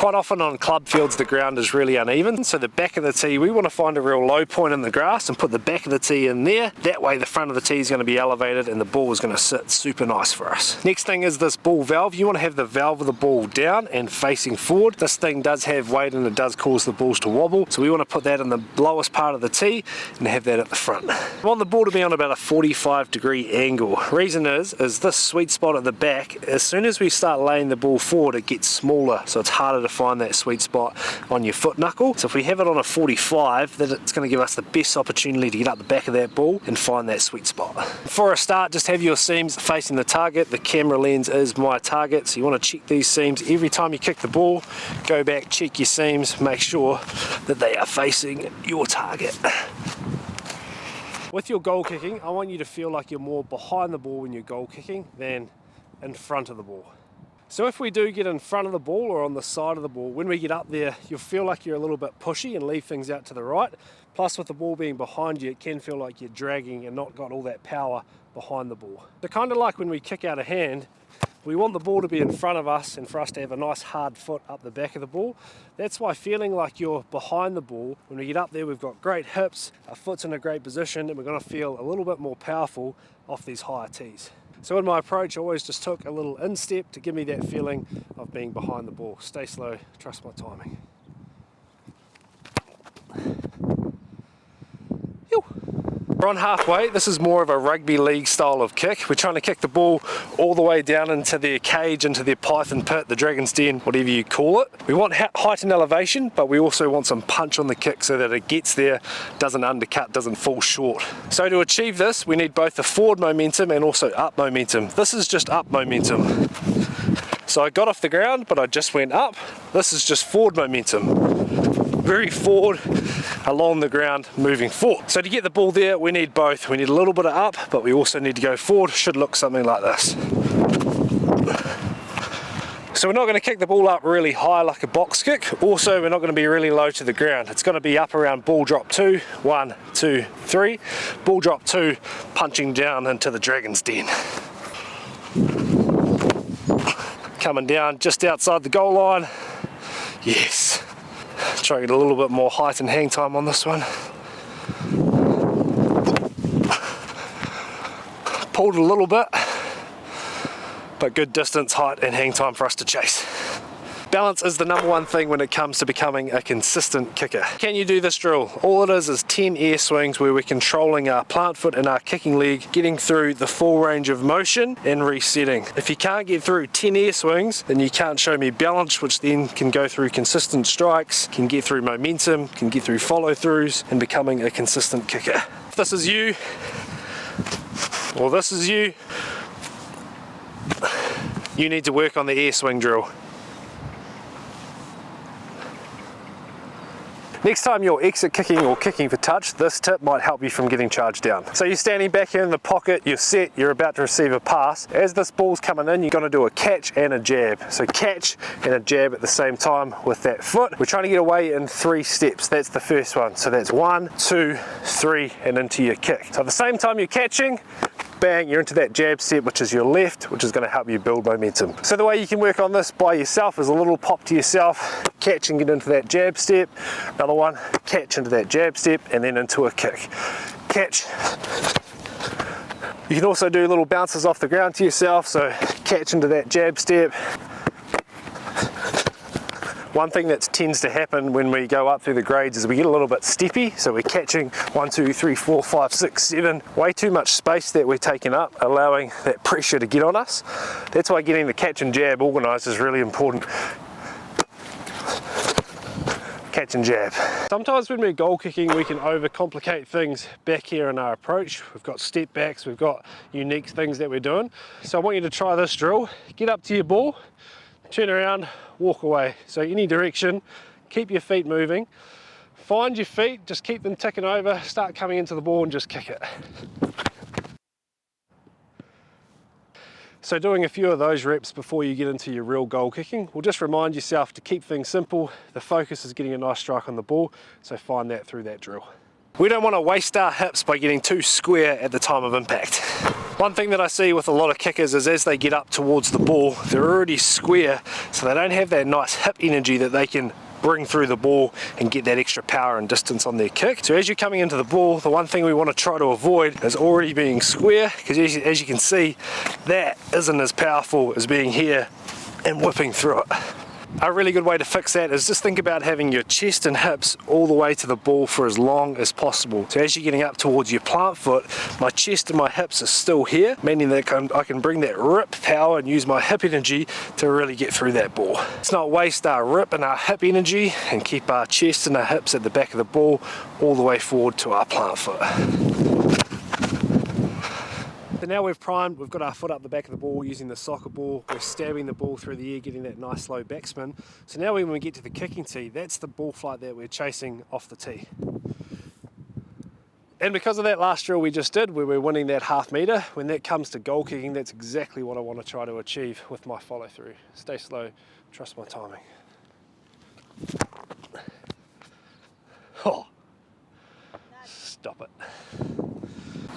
Quite often on club fields the ground is really uneven, so the back of the tee, we want to find a real low point in the grass and put the back of the tee in there. That way the front of the tee is going to be elevated and the ball is going to sit super nice for us. Next thing is this ball valve. You want to have the valve of the ball down and facing forward. This thing does have weight and it does cause the balls to wobble, so we want to put that in the lowest part of the tee and have that at the front. We want the ball to be on about a 45-degree angle. Reason is this sweet spot at the back, as soon as we start laying the ball forward it gets smaller, so it's harder to find that sweet spot on your foot knuckle. So if we have it on a 45, then it's going to give us the best opportunity to get up the back of that ball and find that sweet spot. For a start, just have your seams facing the target. The camera lens is my target, so you want to check these seams every time you kick the ball. Go back, check your seams, make sure that they are facing your target. With your goal kicking, I want you to feel like you're more behind the ball when you're goal kicking than in front of the ball. So if we do get in front of the ball or on the side of the ball, when we get up there, you'll feel like you're a little bit pushy and leave things out to the right. Plus with the ball being behind you, it can feel like you're dragging and not got all that power behind the ball. So kind of like when we kick out a hand, we want the ball to be in front of us and for us to have a nice hard foot up the back of the ball. That's why feeling like you're behind the ball, when we get up there, we've got great hips, our foot's in a great position, and we're going to feel a little bit more powerful off these higher tees. So in my approach, I always just took a little instep to give me that feeling of being behind the ball. Stay slow, trust my timing. We're on halfway. This is more of a rugby league style of kick. We're trying to kick the ball all the way down into their cage, into their python pit, the dragon's den, whatever you call it. We want height and elevation, but we also want some punch on the kick so that it gets there, doesn't undercut, doesn't fall short. So to achieve this, we need both the forward momentum and also up momentum. This is just up momentum. So I got off the ground, but I just went up. This is just forward momentum. Very forward, along the ground, moving forward. So to get the ball there, we need both. We need a little bit of up, but we also need to go forward. Should look something like this. So we're not going to kick the ball up really high like a box kick. Also, we're not going to be really low to the ground. It's going to be up around ball drop 2, 1, 2, 3. Ball drop 2, punching down into the dragon's den. Coming down just outside the goal line. Yes. Try to get a little bit more height and hang time on this one. Pulled a little bit, but good distance, height and hang time for us to chase. Balance is the number one thing when it comes to becoming a consistent kicker. Can you do this drill? All it is 10 air swings where we're controlling our plant foot and our kicking leg, getting through the full range of motion and resetting. If you can't get through 10 air swings, then you can't show me balance, which then can go through consistent strikes, can get through momentum, can get through follow-throughs, and becoming a consistent kicker. If this is you, or this is you, you need to work on the air swing drill. Next time you're exit kicking or kicking for touch, this tip might help you from getting charged down. So you're standing back here in the pocket, you're set, you're about to receive a pass. As this ball's coming in, you're going to do a catch and a jab. So catch and a jab at the same time with that foot. We're trying to get away in 3 steps. That's the first one. So that's 1, 2, 3, and into your kick. So at the same time you're catching, bang, you're into that jab step, which is your left, which is going to help you build momentum. So the way you can work on this by yourself is a little pop to yourself, catch and get into that jab step, another one, catch into that jab step, and then into a kick. Catch. You can also do little bounces off the ground to yourself, so catch into that jab step. One thing that tends to happen when we go up through the grades is we get a little bit steppy, so we're catching 1, 2, 3, 4, 5, 6, 7, way too much space that we're taking up, allowing that pressure to get on us. That's why getting the catch and jab organised is really important. Catch and jab. Sometimes when we're goal kicking, we can overcomplicate things back here in our approach. We've got step backs, we've got unique things that we're doing. So I want you to try this drill. Get up to your ball, turn around, walk away. So any direction, keep your feet moving. Find your feet, just keep them ticking over, start coming into the ball and just kick it. So doing a few of those reps before you get into your real goal kicking will just remind yourself to keep things simple. The focus is getting a nice strike on the ball, so find that through that drill. We don't want to waste our hips by getting too square at the time of impact. One thing that I see with a lot of kickers is as they get up towards the ball, they're already square, so they don't have that nice hip energy that they can bring through the ball and get that extra power and distance on their kick. So as you're coming into the ball, the one thing we want to try to avoid is already being square, because as you can see, that isn't as powerful as being here and whipping through it. A really good way to fix that is just think about having your chest and hips all the way to the ball for as long as possible. So as you're getting up towards your plant foot, my chest and my hips are still here, meaning that I can bring that rip power and use my hip energy to really get through that ball. Let's not waste our rip and our hip energy and keep our chest and our hips at the back of the ball all the way forward to our plant foot. So now we've primed, we've got our foot up the back of the ball using the soccer ball, we're stabbing the ball through the air, getting that nice low backspin. So now when we get to the kicking tee, that's the ball flight that we're chasing off the tee. And because of that last drill we just did, where we're winning that half metre, when that comes to goal kicking, that's exactly what I want to try to achieve with my follow through. Stay slow, trust my timing. Oh, stop it.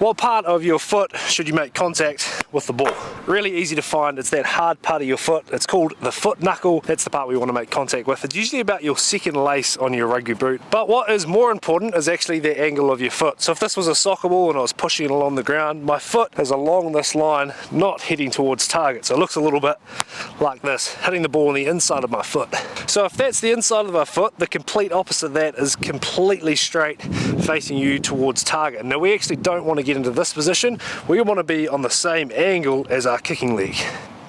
What part of your foot should you make contact with the ball? Really easy to find, it's that hard part of your foot. It's called the foot knuckle. That's the part we want to make contact with. It's usually about your second lace on your rugby boot. But what is more important is actually the angle of your foot. So if this was a soccer ball and I was pushing it along the ground, my foot is along this line, not heading towards target. So it looks a little bit like this, hitting the ball on the inside of my foot. So if that's the inside of our foot, the complete opposite of that is completely straight, facing you towards target. Now we actually don't want to get into this position. We want to be on the same angle as our kicking leg.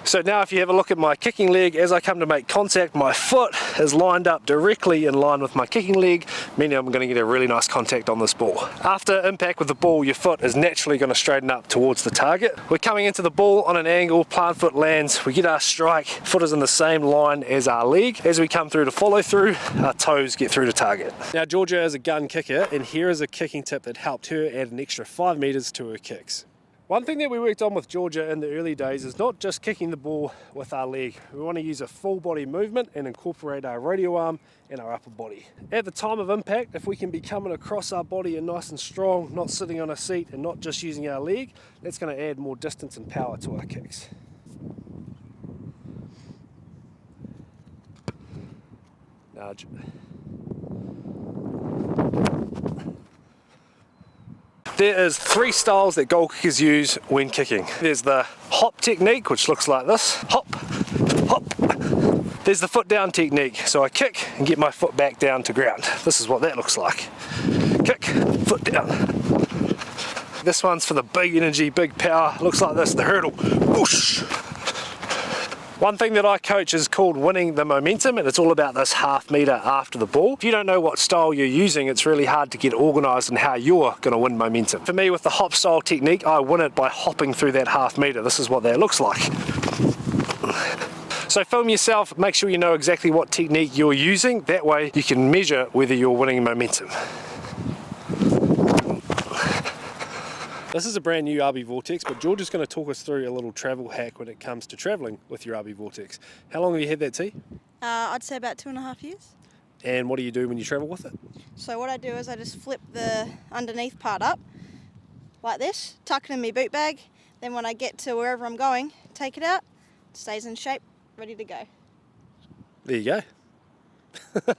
So now if you have a look at my kicking leg, as I come to make contact, my foot is lined up directly in line with my kicking leg, meaning I'm going to get a really nice contact on this ball. After impact with the ball, your foot is naturally going to straighten up towards the target. We're coming into the ball on an angle, plant foot lands, we get our strike, foot is in the same line as our leg. As we come through to follow through, our toes get through to target. Now Georgia is a gun kicker, and here is a kicking tip that helped her add an extra 5 metres to her kicks. One thing that we worked on with Georgia in the early days is not just kicking the ball with our leg. We want to use a full body movement and incorporate our radial arm and our upper body. At the time of impact, if we can be coming across our body and nice and strong, not sitting on a seat and not just using our leg, that's going to add more distance and power to our kicks. Nudge. There is 3 styles that goal kickers use when kicking. There's the hop technique, which looks like this. Hop, hop. There's the foot down technique. So I kick and get my foot back down to ground. This is what that looks like. Kick, foot down. This one's for the big energy, big power. Looks like this, the hurdle. Whoosh. One thing that I coach is called winning the momentum, and it's all about this half metre after the ball. If you don't know what style you're using, it's really hard to get organised in how you're going to win momentum. For me, with the hop style technique, I win it by hopping through that half metre. This is what that looks like. So film yourself, make sure you know exactly what technique you're using. That way you can measure whether you're winning momentum. This is a brand new RBVortex, but George is going to talk us through a little travel hack when it comes to travelling with your RBVortex. How long have you had that tee? I'd say about 2.5 years. And what do you do when you travel with it? So what I do is I just flip the underneath part up, like this, tuck it in my boot bag, then when I get to wherever I'm going, take it out, it stays in shape, ready to go. There you go.